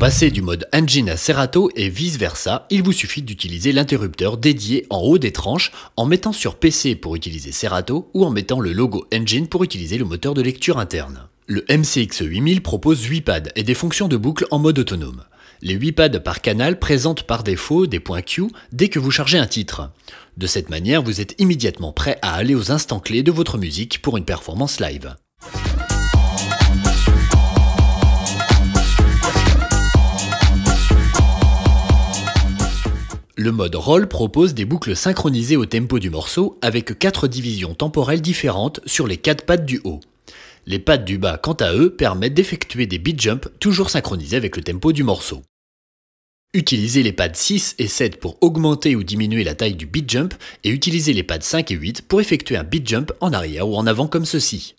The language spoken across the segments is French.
passer du mode Engine à Serato et vice versa, il vous suffit d'utiliser l'interrupteur dédié en haut des tranches en mettant sur PC pour utiliser Serato ou en mettant le logo Engine pour utiliser le moteur de lecture interne. Le MCX 8000 propose 8 pads et des fonctions de boucle en mode autonome. Les 8 pads par canal présentent par défaut des points Q dès que vous chargez un titre. De cette manière, vous êtes immédiatement prêt à aller aux instants clés de votre musique pour une performance live. Le mode Roll propose des boucles synchronisées au tempo du morceau avec 4 divisions temporelles différentes sur les 4 pads du haut. Les pads du bas, quant à eux, permettent d'effectuer des beat jumps toujours synchronisés avec le tempo du morceau. Utilisez les pads 6 et 7 pour augmenter ou diminuer la taille du beat jump et utilisez les pads 5 et 8 pour effectuer un beat jump en arrière ou en avant comme ceci.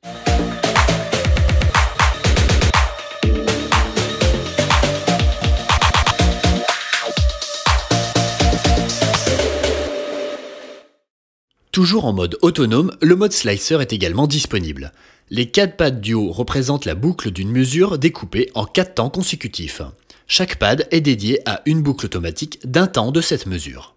Toujours en mode autonome, le mode Slicer est également disponible. Les 4 pads du haut représentent la boucle d'une mesure découpée en 4 temps consécutifs. Chaque pad est dédié à une boucle automatique d'un temps de cette mesure.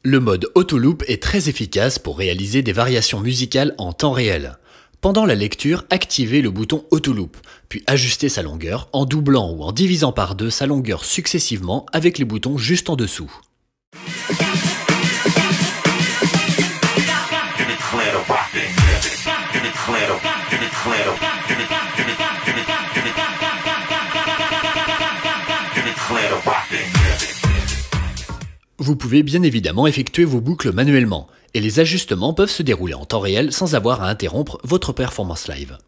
Le mode Autoloop est très efficace pour réaliser des variations musicales en temps réel. Pendant la lecture, activez le bouton Autoloop, puis ajustez sa longueur en doublant ou en divisant par 2 sa longueur successivement avec les boutons juste en dessous. Vous pouvez bien évidemment effectuer vos boucles manuellement, et les ajustements peuvent se dérouler en temps réel sans avoir à interrompre votre performance live.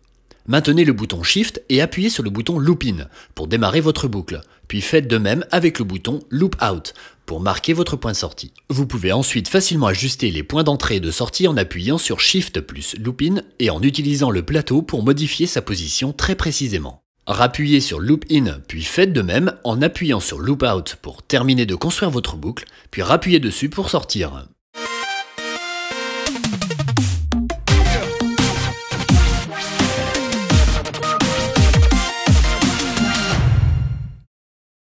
Maintenez le bouton Shift et appuyez sur le bouton Loop In pour démarrer votre boucle, puis faites de même avec le bouton Loop Out pour marquer votre point de sortie. Vous pouvez ensuite facilement ajuster les points d'entrée et de sortie en appuyant sur Shift plus Loop In et en utilisant le plateau pour modifier sa position très précisément. Rappuyez sur Loop In, puis faites de même en appuyant sur Loop Out pour terminer de construire votre boucle, puis rappuyez dessus pour sortir.